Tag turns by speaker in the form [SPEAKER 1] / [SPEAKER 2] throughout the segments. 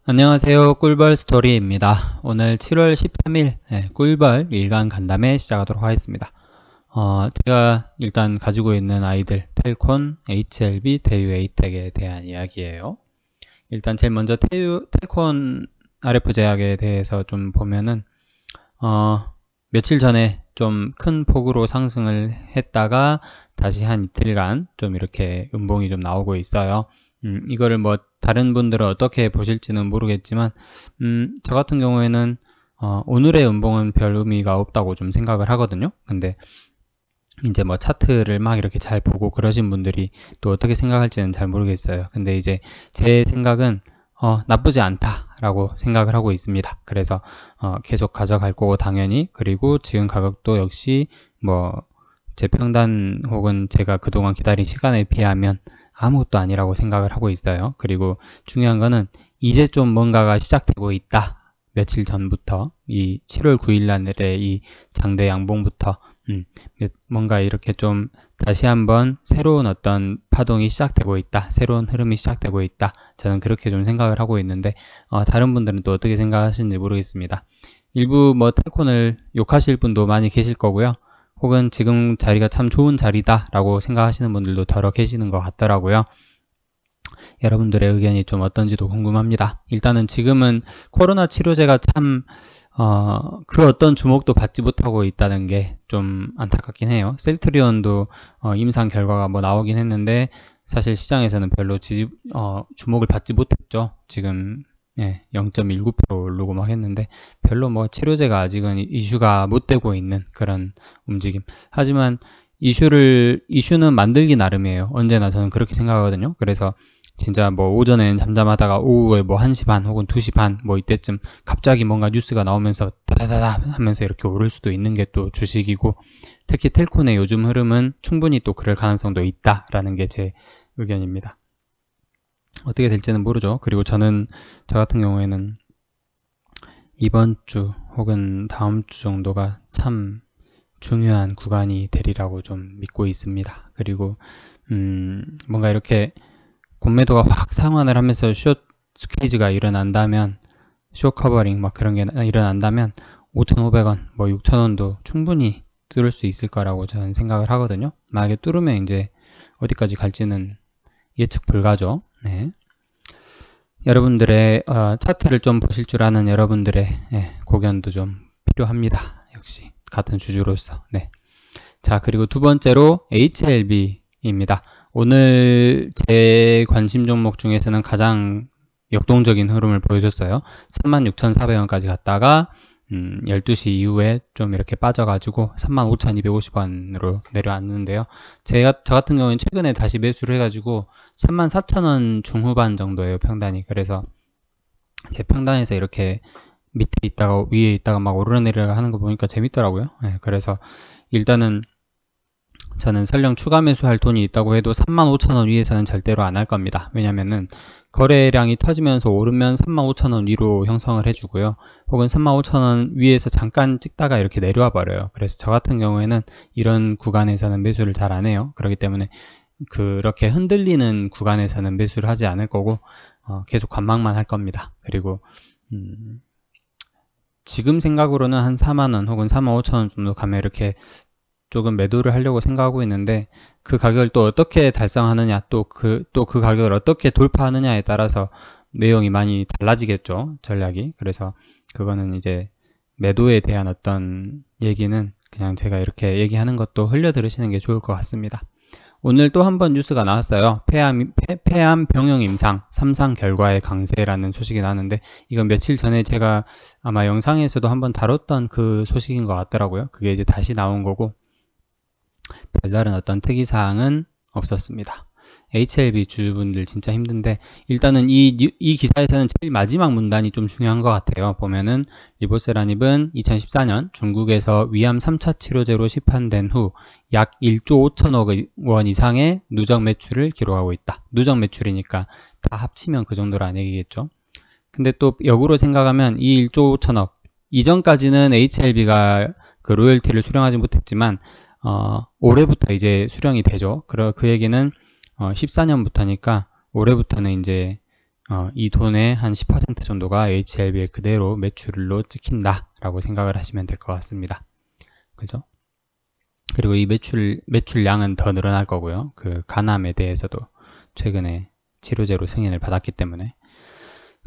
[SPEAKER 1] 안녕하세요. 꿀벌 스토리입니다. 오늘 7월 13일 꿀벌 일간 간담회 시작하도록 하겠습니다. 제가 일단 가지고 있는 아이들 텔콘, HLB, 대유, 에이텍에 대한 이야기예요. 일단 제일 먼저 텔콘 RF 제약에 대해서 좀 보면은 며칠 전에 좀 큰 폭으로 상승을 했다가 다시 한 이틀간 좀 이렇게 음봉이 좀 나오고 있어요. 이거를 뭐 다른 분들은 어떻게 보실지는 모르겠지만 저 같은 경우에는 오늘의 음봉은 별 의미가 없다고 좀 생각을 하거든요. 근데 이제 뭐 차트를 막 이렇게 잘 보고 그러신 분들이 또 어떻게 생각할지는 잘 모르겠어요. 근데 이제 제 생각은 나쁘지 않다라고 생각을 하고 있습니다. 그래서 계속 가져갈 거고 당연히, 그리고 지금 가격도 역시 뭐 제 평단 혹은 제가 그동안 기다린 시간에 비하면 아무것도 아니라고 생각을 하고 있어요. 그리고 중요한 거는 이제 좀 뭔가가 시작되고 있다. 며칠 전부터 이 7월 9일 날의 이 장대 양봉부터 뭔가 이렇게 좀 다시 한번 새로운 어떤 파동이 시작되고 있다. 새로운 흐름이 시작되고 있다. 저는 그렇게 좀 생각을 하고 있는데 다른 분들은 또 어떻게 생각하시는지 모르겠습니다. 일부 뭐 텔콘을 욕하실 분도 많이 계실 거고요. 혹은 지금 자리가 참 좋은 자리다 라고 생각하시는 분들도 더러 계시는 것 같더라고요. 여러분들의 의견이 좀 어떤지도 궁금합니다. 일단은 지금은 코로나 치료제가 참 그 어떤 주목도 받지 못하고 있다는 게 좀 안타깝긴 해요. 셀트리온도 임상 결과가 뭐 나오긴 했는데 사실 시장에서는 별로 주목을 받지 못했죠. 지금 0.19% 오르고 막 했는데 별로 뭐 치료제가 아직은 이슈가 못 되고 있는 그런 움직임. 하지만 이슈는 만들기 나름이에요. 언제나 저는 그렇게 생각하거든요. 그래서 진짜 뭐 오전에는 잠잠하다가 오후에 뭐 1시 반 혹은 2시 반 뭐 이때쯤 갑자기 뭔가 뉴스가 나오면서 다다다다 하면서 이렇게 오를 수도 있는 게 또 주식이고, 특히 텔콘의 요즘 흐름은 충분히 또 그럴 가능성도 있다라는 게 제 의견입니다. 어떻게 될지는 모르죠. 그리고 저 같은 경우에는 이번 주 혹은 다음 주 정도가 참 중요한 구간이 되리라고 좀 믿고 있습니다. 그리고 뭔가 이렇게 공매도가 확 상환을 하면서 숏 스퀴즈가 일어난다면, 숏 커버링 막 그런 게 일어난다면 5,500원, 뭐 6,000원도 충분히 뚫을 수 있을 거라고 저는 생각을 하거든요. 만약에 뚫으면 이제 어디까지 갈지는 예측 불가죠. 네. 여러분들의 차트를 좀 보실 줄 아는 여러분들의 고견도 좀 필요합니다. 역시 같은 주주로서. 네. 자, 그리고 두 번째로 HLB입니다. 오늘 제 관심 종목 중에서는 가장 역동적인 흐름을 보여줬어요. 36,400원까지 갔다가 12시 이후에 좀 이렇게 빠져가지고 35,250원으로 내려왔는데요. 저 같은 경우는 최근에 다시 매수를 해가지고 34,000원 중후반 정도예요, 평단이. 그래서 제 평단에서 이렇게 밑에 있다가 위에 있다가 막 오르내리려 하는 거 보니까 재밌더라고요. 네, 그래서 일단은 저는 설령 추가 매수할 돈이 있다고 해도 35,000원 위에서는 절대로 안 할 겁니다. 왜냐면은 거래량이 터지면서 오르면 35,000원 위로 형성을 해주고요. 혹은 35,000원 위에서 잠깐 찍다가 이렇게 내려와 버려요. 그래서 저 같은 경우에는 이런 구간에서는 매수를 잘 안 해요. 그렇기 때문에 그렇게 흔들리는 구간에서는 매수를 하지 않을 거고 계속 관망만 할 겁니다. 그리고 지금 생각으로는 한 4만원 혹은 45,000원 정도 가면 이렇게 조금 매도를 하려고 생각하고 있는데, 그 가격을 또 어떻게 달성하느냐, 또 그 가격을 어떻게 돌파하느냐에 따라서 내용이 많이 달라지겠죠, 전략이. 그래서 그거는 이제 매도에 대한 어떤 얘기는 그냥 제가 이렇게 얘기하는 것도 흘려 들으시는 게 좋을 것 같습니다. 오늘 또 한 번 뉴스가 나왔어요. 폐암 병용 임상 3상 결과의 강세라는 소식이 나왔는데, 이건 며칠 전에 제가 아마 영상에서도 한번 다뤘던 그 소식인 것 같더라고요. 그게 이제 다시 나온 거고, 별다른 어떤 특이사항은 없었습니다. HLB 주주분들 진짜 힘든데, 일단은 이 기사에서는 제일 마지막 문단이 좀 중요한 것 같아요. 보면은 리보세라닙은 2014년 중국에서 위암 3차 치료제로 시판된 후 약 1조 5천억 원 이상의 누적 매출을 기록하고 있다. 누적 매출이니까 다 합치면 그 정도라는 얘기겠죠. 근데 또 역으로 생각하면 이 1조 5천억 이전까지는 HLB가 그 로열티를 수령하지 못했지만 올해부터 이제 수령이 되죠. 그 얘기는 14년부터니까 올해부터는 이제 이 돈의 한 10% 정도가 HLB에 그대로 매출로 찍힌다라고 생각을 하시면 될 것 같습니다. 그죠? 그리고 이 매출량은 더 늘어날 거고요. 그 간암에 대해서도 최근에 치료제로 승인을 받았기 때문에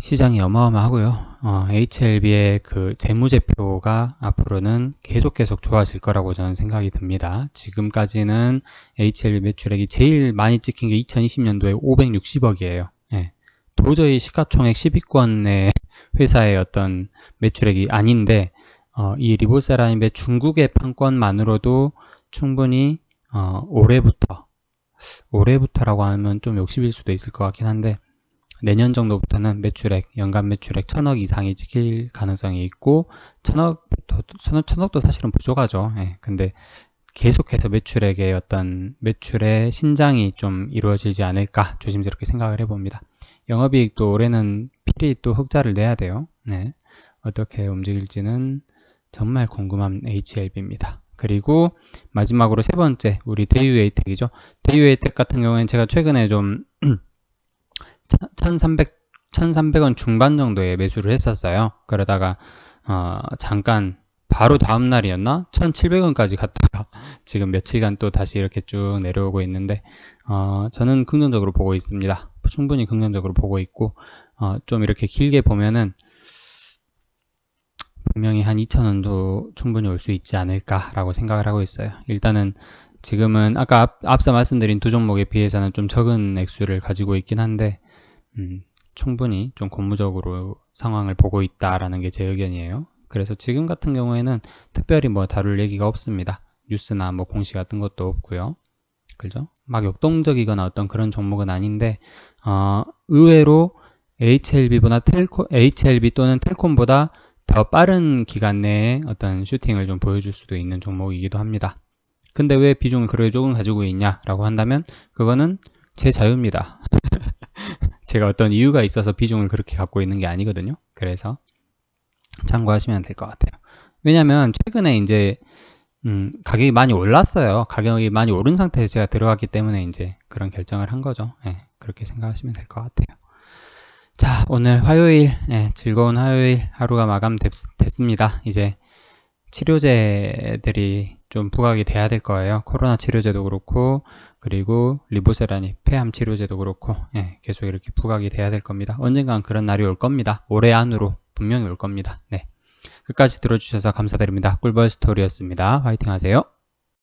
[SPEAKER 1] 시장이 어마어마하고요. HLB의 그 재무제표가 앞으로는 계속 좋아질 거라고 저는 생각이 듭니다. 지금까지는 HLB 매출액이 제일 많이 찍힌 게 2020년도에 560억이에요. 예. 도저히 시가총액 10위권의 회사의 어떤 매출액이 아닌데 이 리보세라님의 중국의 판권만으로도 충분히 올해부터라고 하면 좀 욕심일 수도 있을 것 같긴 한데 내년 정도부터는 연간 매출액 1000억 이상이 찍힐 가능성이 있고, 천억도 사실은 부족하죠. 예, 근데 계속해서 매출의 신장이 좀 이루어지지 않을까 조심스럽게 생각을 해봅니다. 영업이익도 올해는 필히 또 흑자를 내야 돼요. 네, 어떻게 움직일지는 정말 궁금한 HLB입니다. 그리고 마지막으로 세 번째, 우리 대유에이텍이죠. 대유에이텍 같은 경우에는 제가 최근에 좀 1300원 중반 정도에 매수를 했었어요. 그러다가 잠깐 바로 다음 날이었나? 1700원까지 갔다가 지금 며칠간 또 다시 이렇게 쭉 내려오고 있는데 저는 긍정적으로 보고 있습니다. 충분히 긍정적으로 보고 있고 좀 이렇게 길게 보면은 분명히 한 2000원도 충분히 올 수 있지 않을까라고 생각을 하고 있어요. 일단은 지금은 아까 앞서 말씀드린 두 종목에 비해서는 좀 적은 액수를 가지고 있긴 한데 충분히 좀 고무적으로 상황을 보고 있다라는 게 제 의견이에요. 그래서 지금 같은 경우에는 특별히 뭐 다룰 얘기가 없습니다. 뉴스나 뭐 공시 같은 것도 없고요. 그죠? 막 역동적이거나 어떤 그런 종목은 아닌데 의외로 HLB 또는 텔콤보다 더 빠른 기간 내에 어떤 슈팅을 좀 보여줄 수도 있는 종목이기도 합니다. 근데 왜 비중을 그렇게 조금 가지고 있냐라고 한다면 그거는 제 자유입니다. 제가 어떤 이유가 있어서 비중을 그렇게 갖고 있는 게 아니거든요. 그래서 참고하시면 될 것 같아요. 왜냐면 최근에 이제 가격이 많이 올랐어요. 가격이 많이 오른 상태에서 제가 들어갔기 때문에 이제 그런 결정을 한 거죠. 그렇게 생각하시면 될 것 같아요. 자, 오늘 화요일, 즐거운 화요일 하루가 마감됐습니다. 이제 치료제들이 좀 부각이 돼야 될 거예요. 코로나 치료제도 그렇고, 그리고 리보세라니 폐암 치료제도 그렇고, 계속 이렇게 부각이 돼야 될 겁니다. 언젠간 그런 날이 올 겁니다. 올해 안으로 분명히 올 겁니다. 네. 끝까지 들어주셔서 감사드립니다. 꿀벌 스토리였습니다. 화이팅 하세요.